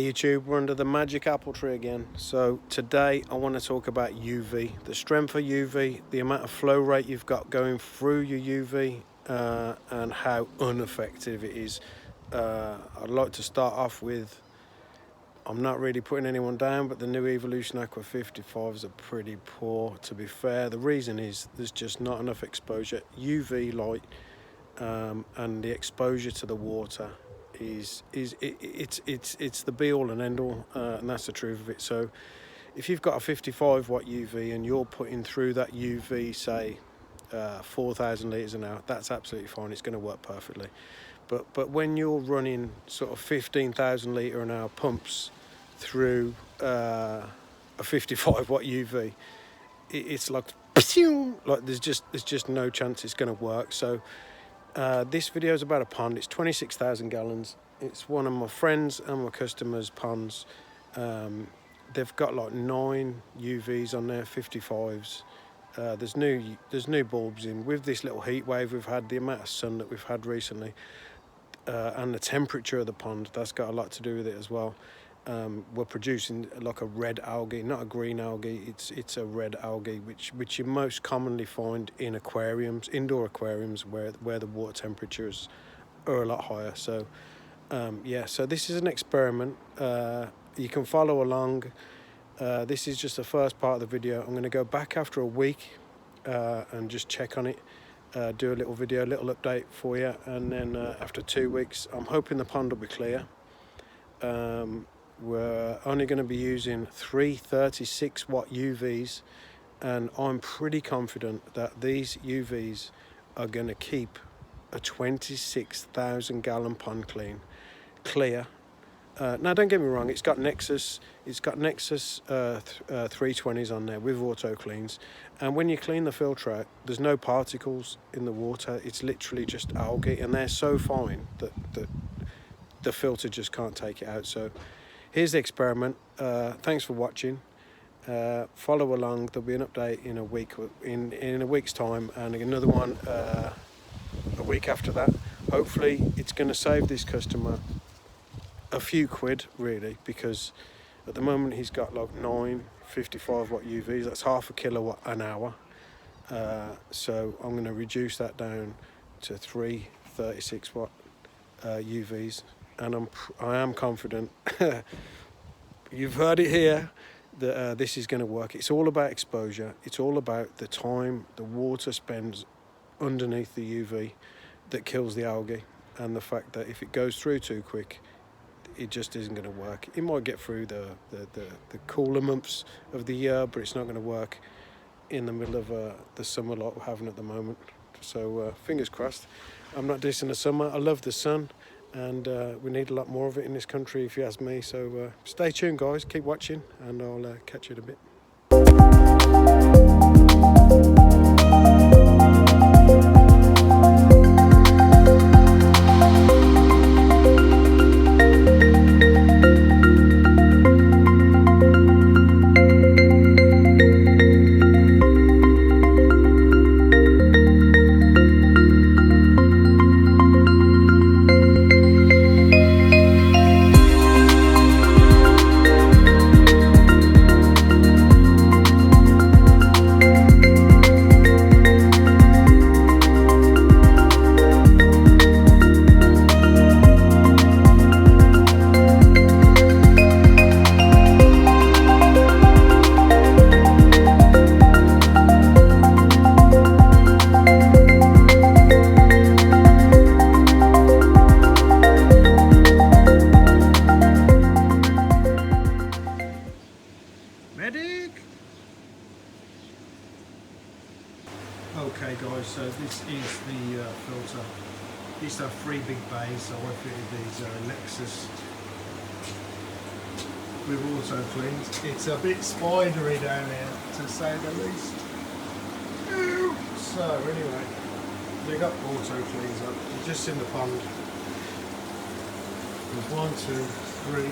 Hey YouTube, we're under the magic apple tree again. So today I want to talk about UV, the strength of UV, the amount of flow rate you've got going through your UV, and how ineffective it is. I'd like to start off with, I'm not really putting anyone down, but the new Evolution Aqua 55s are pretty poor, to be fair. The reason is there's just not enough exposure. UV light and the exposure to the water it's the be all and end all, and that's the truth of it. So if you've got a 55 watt UV and you're putting through that UV, say 4,000 litres an hour, that's absolutely fine, it's going to work perfectly. But when you're running sort of 15,000 litre an hour pumps through a 55 watt UV, it's like there's just no chance it's going to work. So this video is about a pond. It's 26,000 gallons. It's one of my friends and my customers' ponds. They've got like 9 UVs on there, 55s. There's new bulbs in. With this little heat wave we've had, the amount of sun that we've had recently, and the temperature of the pond, that's got a lot to do with it as well. We're producing like a red algae, not a green algae. It's a red algae, which you most commonly find in aquariums, indoor aquariums, where the water temperatures are a lot higher. So yeah, so this is an experiment. You can follow along. This is just the first part of the video. I'm going to go back after a week and just check on it, do a little video, a little update for you, and then after 2 weeks, I'm hoping the pond will be clear. We're only going to be using 3 36 watt UVs, and I'm pretty confident that these UVs are going to keep a 26,000 gallon pond clear. Now don't get me wrong, it's got Nexus 320s on there with auto cleans, and when you clean the filter out, there's no particles in the water. It's literally just algae, and they're so fine that the filter just can't take it out. So here's the experiment. Thanks for watching. Follow along. There'll be an update in a week, in a week's time, and another one a week after that. Hopefully it's going to save this customer a few quid, really, because at the moment he's got like 9 55 watt UVs. That's half a kilowatt an hour. So I'm going to reduce that down to 3 36 watt UVs, and I am confident. You've heard it here, that this is going to work. It's all about exposure. It's all about the time the water spends underneath the UV that kills the algae, and the fact that if it goes through too quick, it just isn't going to work. It might get through the cooler months of the year, but it's not going to work in the middle of the summer like we're having at the moment. So fingers crossed. I'm not dissing the summer. I love the sun, and we need a lot more of it in this country, if you ask me. So stay tuned, guys. Keep watching, and I'll catch you in a bit. Okay guys, so this is the filter. These are 3 big bays, so I fitted these Nexus with auto cleans. It's a bit spidery down here, to say the least. So anyway, they got auto cleans up. They're just in the pond. There's 1, 2, 3,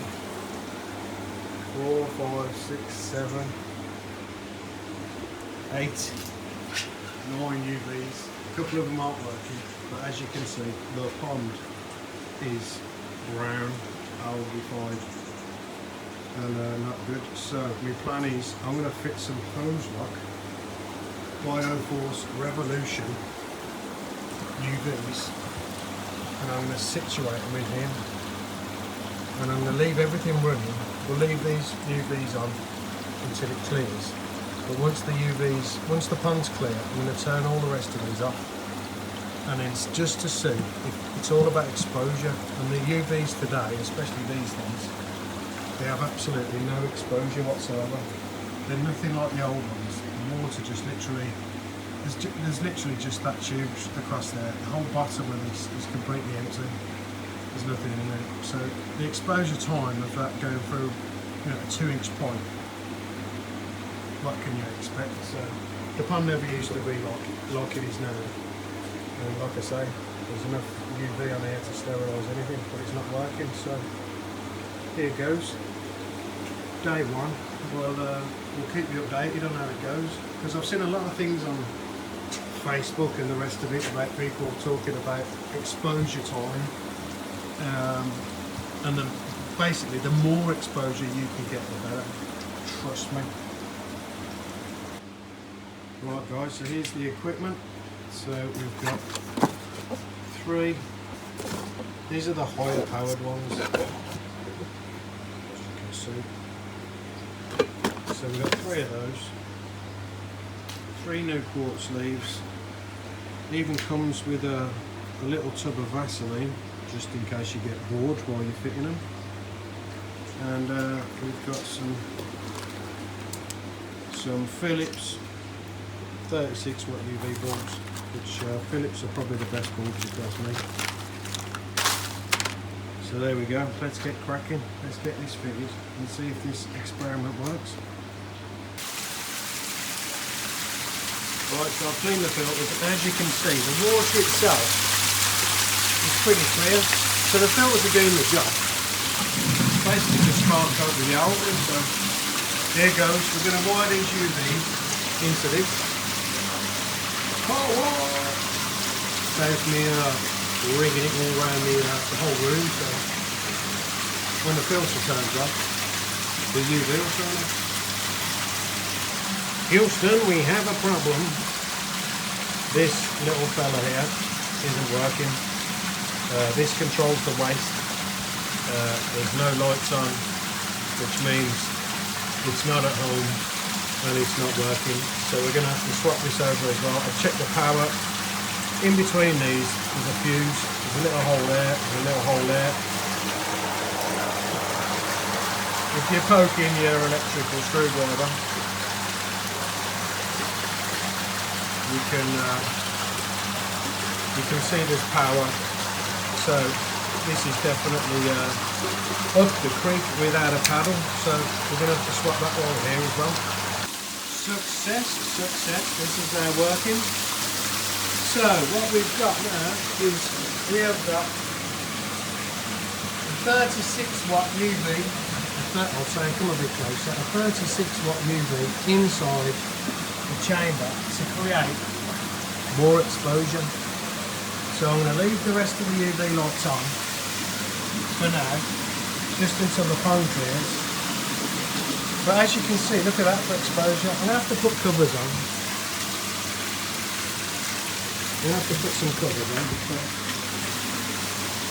4, 5, 6, 7, 8, 9 UVs. A couple of them aren't working, but as you can see, the pond is brown, algae-fied. and not good. So my plan is I'm going to fit some hose lock Bioforce Revolution UVs, and I'm going to situate them in here, and I'm going to leave everything running. We'll leave these UVs on until it clears, but once the pond's clear, I'm going to turn all the rest of these off, and then it's just to see if it's all about exposure. And the UVs today, especially these ones, they have absolutely no exposure whatsoever. They're nothing like the old ones. The water just literally, there's literally just that tube across there. The whole bottom of this is completely empty. There's nothing in there. So the exposure time of that going through, you know, a 2-inch pipe, what can you expect? So the pond never used to be like it is now. And like I say, there's enough UV on there to sterilise anything, but it's not working. So here goes. Day one. We'll keep you updated on how it goes, because I've seen a lot of things on Facebook and the rest of it about people talking about exposure time, and then basically the more exposure you can get, the better. Trust me. Right guys, so here's the equipment. So we've got 3. These are the higher powered ones, as you can see. So we've got 3 of those, 3 new quartz sleeves. Even comes with a little tub of Vaseline, just in case you get bored while you're fitting them. And we've got some Philips 36 watt UV bulbs, which Philips are probably the best bulbs if that's me. So there we go, let's get cracking, let's get this fitted and see if this experiment works. Right, so I've cleaned the filters, and as you can see, the water itself is pretty clear. So the filters are doing the job. Basically just can't cope with the algae, so there goes. We're going to wire these UVs into this. Saves me rigging it all around the whole room, so when the filter turns off, the UV will turn off. Houston, we have a problem. This little fella here isn't working. This controls the waste. There's no lights on, which means it's not at home and it's not working. So we're going to have to swap this over as well. I've checked the power. In between these, there's a fuse. There's a little hole there. There's a little hole there. If you poke in your electrical screwdriver, you can see there's power. So this is definitely up the creek without a paddle. So we're going to have to swap that one here as well. Success, success. This is now working. So what we've got now is we have got a 36 watt UV. I'll say, come a bit closer. A 36 watt UV inside the chamber to create more exposure. So I'm going to leave the rest of the UV lights on for now, just until the pond clears. But as you can see, look at that for exposure. I'm going to have to put covers on. I'm going to have to put some covers on.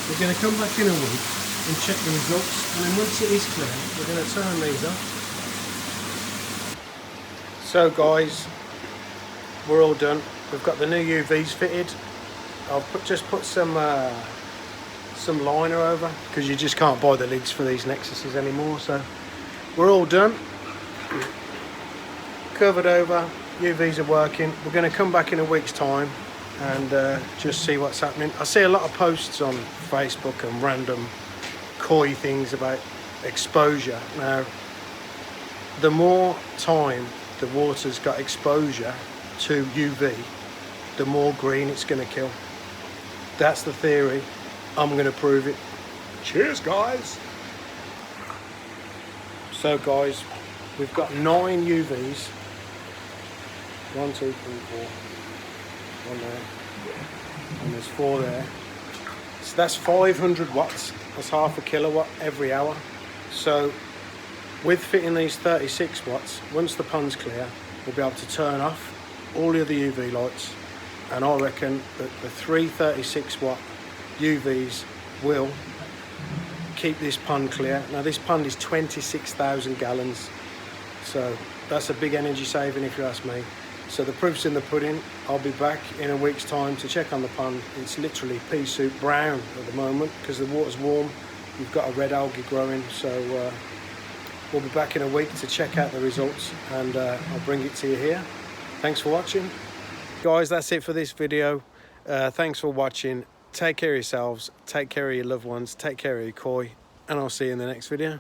We're going to come back in a week and check the results, and then once it is clear, we're going to turn these off. So guys, we're all done. We've got the new UVs fitted. I'll just put some liner over, because you just can't buy the lids for these Nexuses anymore. So we're all done. Covered over, UVs are working. We're going to come back in a week's time and just see what's happening. I see a lot of posts on Facebook and random coy things about exposure. Now, the more time the water's got exposure to UV, the more green it's going to kill. That's the theory. I'm going to prove it. Cheers, guys. So guys, we've got 9 UVs. 1, 2, 3, 4. 1 there. And there's 4 there. So that's 500 watts. That's half a kilowatt every hour. So With fitting these 36 watts, once the pond's clear, we'll be able to turn off all the other UV lights, and I reckon that the 336 watt UVs will keep this pond clear. Now this pond is 26,000 gallons, so that's a big energy saving if you ask me. So the proof's in the pudding. I'll be back in a week's time to check on the pond. It's literally pea soup brown at the moment because the water's warm. You've got a red algae growing, so we'll be back in a week to check out the results, and I'll bring it to you here. Thanks for watching. Guys, that's it for this video. Thanks for watching. Take care of yourselves, take care of your loved ones, take care of your koi, and I'll see you in the next video.